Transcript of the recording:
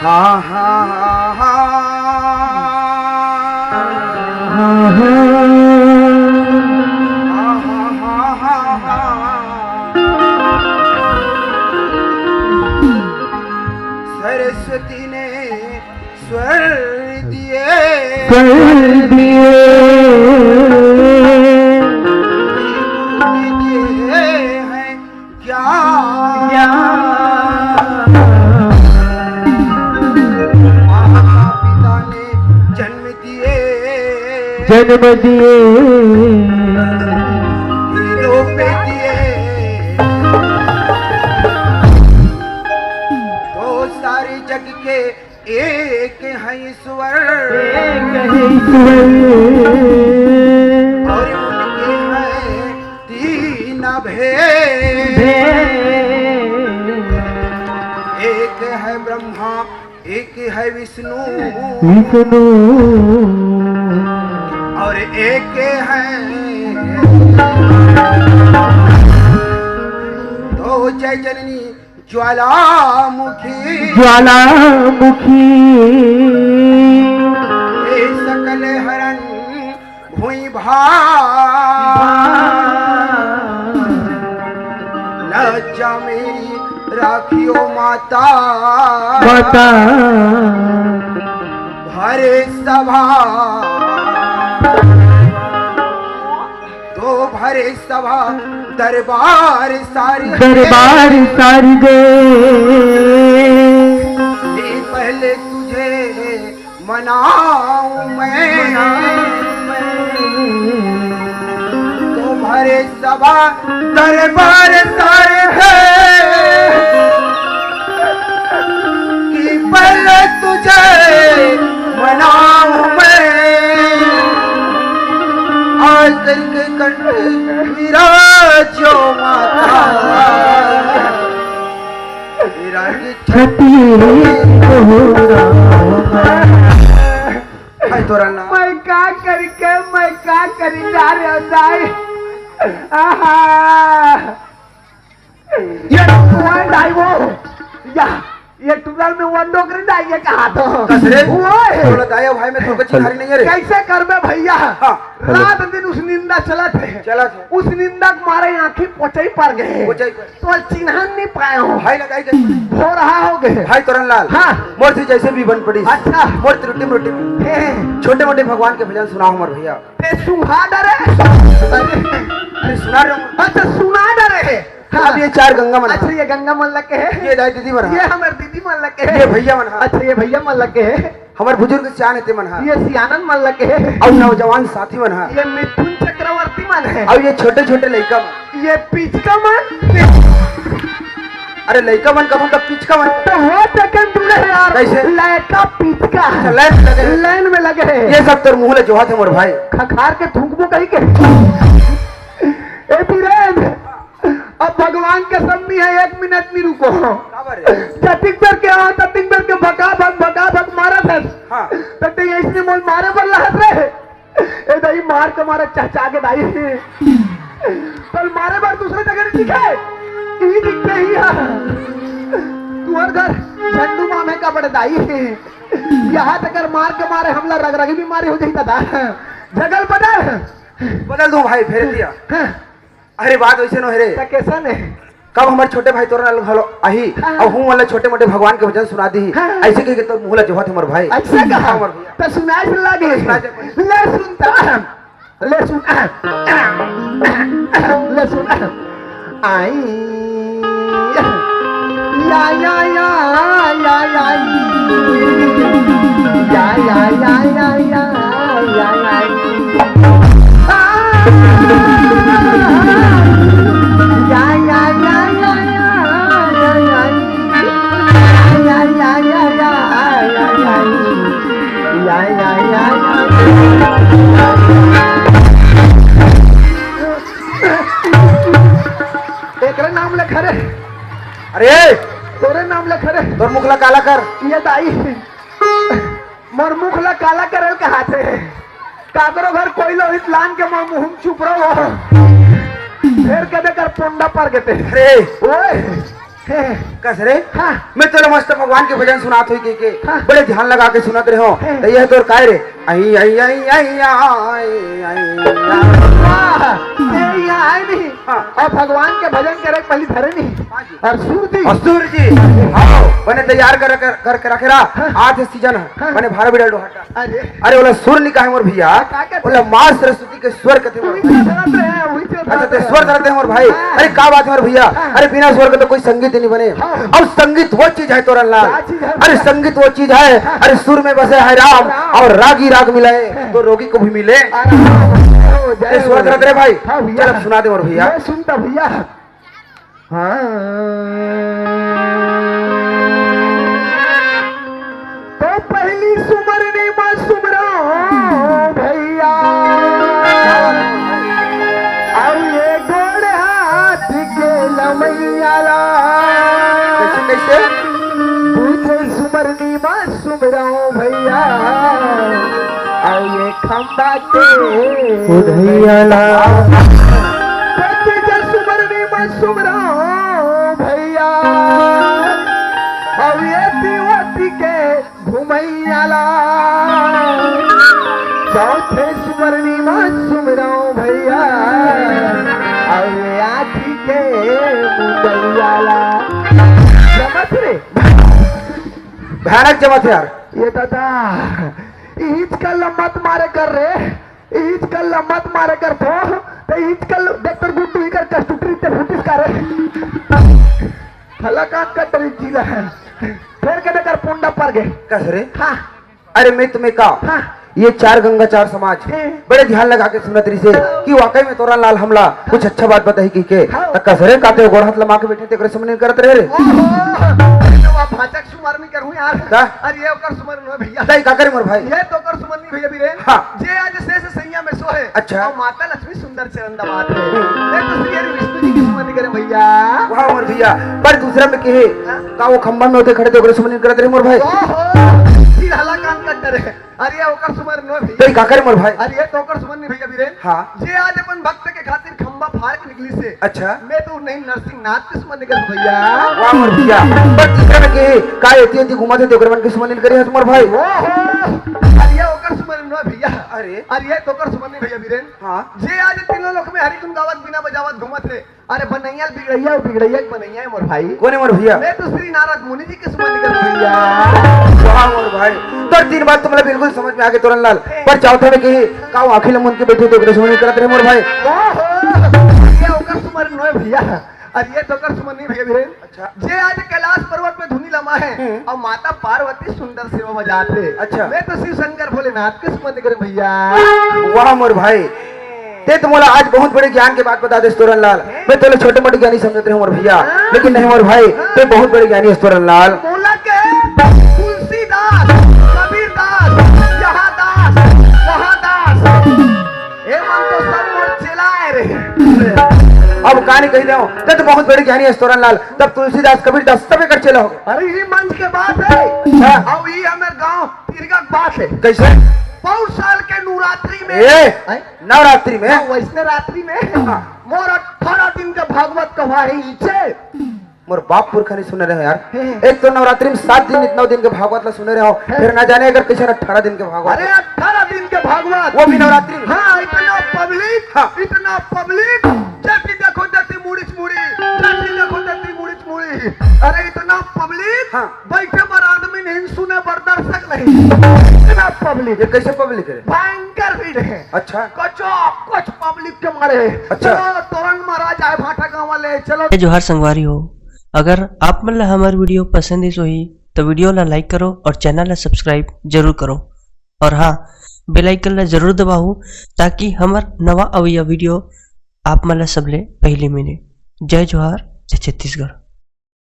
हा हा हा सरस्वती ने स्वर दिए हैं ज्ञान, माता पिता ने जन्म दिए हीरो पे दिए, तो सारे जग के एक है ईश्वर और उनके हैं तीन भेद, एक है ब्रह्मा एक है विष्णु और एक है तो जय जननी ज्वालामुखी हे सकल हरण भूई लज्जा मेरी राखियो माता भरे सभा, तो भरे सभा दरबार सारी दे पहले तुझे मनाऊं मैं, तो भरे सभा दरबार सारे है कि पहले तुझे मनाऊं मैं, आज करके कंठ विराजो माता तोरा नाम मैं का करी जा रहे हो दाई वो या ये टुकड़ में वो डोकरी दाइए कहा तो कसरे बोला दाया भाई में तो कुछ खारी नहीं है रे, कैसे करबे भैया रात दिन उस निंदा चला थे उस निंदा के मारे आंखें पोचई पर गए तो चिन्हन नहीं पाए हो भाई लगाई गई हो रहा हो गए भाई तोरन लाल हाँ मोर से जैसे भी बन पड़ी अच्छा मोर त्रुटि छोटे मोटे भगवान के भजन सुनाओ हमार भैया ते सुहा डरे अरे सुना रहे हो अच्छा सुना डरे अब ये चार गंगा मन, अच्छा ये गंगा मन लग के है, ये दाई दीदी मन, ये हमारे दीदी मन लग के है, ये भैया मन, अच्छा ये भैया मन लग के है, हमारे बुजुर्ग सियान थे मन, ये सियानन मन लग के है, और नौजवान साथी मन, ये मिथुन चक्रवर्ती मन है, और ये छोटे छोटे लड़का मन, ये पिचका मन, अरे लड़का मन कब उनका पिचका मन तो हो सेकंड दूल्हे यार, कैसे लड़का पिचका लाइन में लगे है, ये सब तो मुँह ले जोहा थे मोर भाई खखार के थूकबो कहीं के ए बीरेंद्र अब भगवान के सम्मी है 1 मिनट नहीं रुको ततिक पर के आओ ततिक पर के भगा भग मारा था हां तते इसने मोल मारे पर लहत रे ए दाई मार के मारे चाचा के दाई पर मारे पर दूसरे जगह नहीं दिखे ई दिखते ही तू हर घर झंडू मामे का बड़े दाई यहां तक मार के मारे हमला रगरगी बीमारी हो जाई दादा जगल बदल दूं भाई फेर दिया अरे बात वैसे न रे कैसा ने कब हमारे छोटे भाई तोरा घलो आही और हूं वाला छोटे मोटे भगवान के भजन सुना दी ऐसे कह के तो मुहला जोहत हमर भाई ऐसा कहा हमर भैया तो सुनाई सुन लागे ले सुनता ले सुन आई या या या या या या या या या या नाम लिख रे अरे तोरे नाम लिख रे तोर मुखला काला कर ये दाई मोर मुखला काला करल के हाथे काकरो घर कोई लो इतलान के मोर मुंह चुप रहो फिर कदे कर पोंडा पर गते अरे ओए कस रे हाँ। मैं तो मस्त भगवान के भजन सुनात हुई के हाँ। बड़े ध्यान लगा के सुनत रहे हो तो यह तो काय रे आई आई आई आई आई आए नहीं और भगवान के भजन करे पहली धरे नहीं और असुर जी आओ बने तैयार कर के रखे रहा आज सीजन है बने भार बिडल डोहटा अरे बोला सुर निकाय मोर भैया बोला मां सरस्वती के स्वर कथे अच्छा ते स्वर धरते हैं मोर भाई अरे का बात है मोर भैया अरे बिना स्वर के तो कोई संगीत नहीं बने और संगीत वो चीज है तोरन लाल अरे संगीत वो चीज है अरे सुर में बसे है राम और रागी राग मिलाए तो रोगी को भी मिले स्वर धरते रे भाई चल सुना दे मोर भैया सुनता भैया तो पहली सुमरनी में सुमरो भैया और ये गोड़ हाथ के लमैयाला कैसे दूसरे सुमरनी में सुमरो भैया और ये खंबा के भैयाला सुमरनी में सुमरो भैया और ये दिवती के घुमैयाला चौथे सुमरनी में सुमरो भैया और ये आखी के मुंदैयाला जमत रे भयानक जमत है यार ये दादा ईद का लम्बत मारे कर रे ईद का लम्बत मारे कर तो ईद का डॉक्टर गुड्डू ही कर कस्टूटरी ते फुटिस कर फला का कटरी जिला है फिर के कर पुंडा पर गए कस रे हाँ अरे मैं तुम्हें कहा हाँ ये चार गंगा चार समाज बड़े ध्यान लगा के सुनत रही से कि वाकई में तोरा लाल हमला कुछ अच्छा बात बताई की के कस रे काते गोड़ हाथ लमा के बैठे ते समझ करत रहे रे भाचक सुमर नहीं करूं यार का अरे ये ओकर सुमर न भैया तई का करे मोर भाई ये तो ओकर सुमर नहीं भैया बीरे हां जे आज शेष सैया में सो है अच्छा और माता लक्ष्मी सुंदर चरण दबात है ये तो श्री हरि विष्णु जी की सुमर नहीं करे भैया वाह मोर भैया पर दूसरा में कहे का वो खंबा में होते खड़े ते समझ करत रहे मोर भाई ओहो फिर हला कान कट रहे अरे ये ओकर सुमर न भैया तई का करे मोर भाई अरे ये तो ओकर सुमर नहीं भैया बीरे हां जे आज अपन भक्त के खातिर खंबा फाड़ के निकली से अच्छा मैं तो नहीं नरसिंह नाथ के सुमर निकल भैया वाह मोर भैया पर दूसरा में कहे का एती घुमा दे ओकर मन के समझ करे है मोर भाई ओहो अरे ये ओकर सुमर न भैया अरे ये तो ओकर सुमर नहीं भैया बीरेन हां जे आज तीनों लोक में हरि गुण गावत बिना बजावत घूमत है अरे बनैया बिगड़ैया बनैया है मोर भाई कोने मोर भैया मैं तो श्री नारद मुनि जी के सुमन निकल भैया वाह मोर भाई तो तीन बात तुम्हारे बिल्कुल समझ में आ गए तोरन लाल पर चौथे में कही का अखिल मन के बैठे तो समझ करत रहे मोर भाई ये ओकर सुमन न भैया अरे ये तो ओकर सुमन नहीं भैया बीरेन अच्छा जे आज कैलाश पर्वत पे धुनी लमा है और माता पार्वती सुंदर सेवा बजाते अच्छा मैं तो शिव शंकर भोलेनाथ के सुमन निकल भैया वाह मोर भाई ते तो मोला आज बहुत बड़े ज्ञान के बात बता दे तोरन लाल मैं तो छोटे मोटे ज्ञानी समझते रहे मोर भैया लेकिन नहीं मोर भाई ते बहुत बड़े ज्ञानी है तोरन लाल बोला के तुलसीदास कबीरदास जहादास वहादास एवं तो सब मोर चलाए रे अब कहानी कही दो ते तो बहुत बड़े ज्ञानी है तोरन लाल तब तुलसीदास कबीरदास सब कर चला हो अरे ये मंच के बात है अच्छा और ये हमारे गांव तिरगा के बात है कैसे बहुत साल के नवरात्रि में ए नवरात्रि में वैष्णव रात्रि में मोर 18 दिन के भागवत कथा है इचे मोर बाप पुरखा नहीं सुने रहे यार एक तो नवरात्रि में 7 दिन इतना दिन के भागवत ला सुने रहे हो फिर ना जाने अगर किसी 18 दिन के भागवत अरे 18 दिन के भागवत वो भी नवरात्रि में हाँ इतना पब्लिक जैसे देखो जैसे मुड़ी जैसे देखो जैसे मुड़ी अरे इतना पब्लिक हाँ। बैठे पर आदमी नहीं सुने पर दर्शक नहीं इतना पब्लिक ये कैसे पब्लिक है भयंकर भीड़ है अच्छा कुछ पब्लिक के मारे अच्छा। चलो तुरंत महाराज आए भाटा गाँव वाले चलो जोहार संगवारी हो अगर आप मन ला हमार वीडियो पसंद ही सोही तो वीडियो ला लाइक करो और चैनल ला सब्सक्राइब जरूर करो और हाँ बेल आइकन ला जरूर दबाओ ताकि हमार नवा अवैया वीडियो आप मन ला सबले पहले मिले। जय जोहार जय छत्तीसगढ़।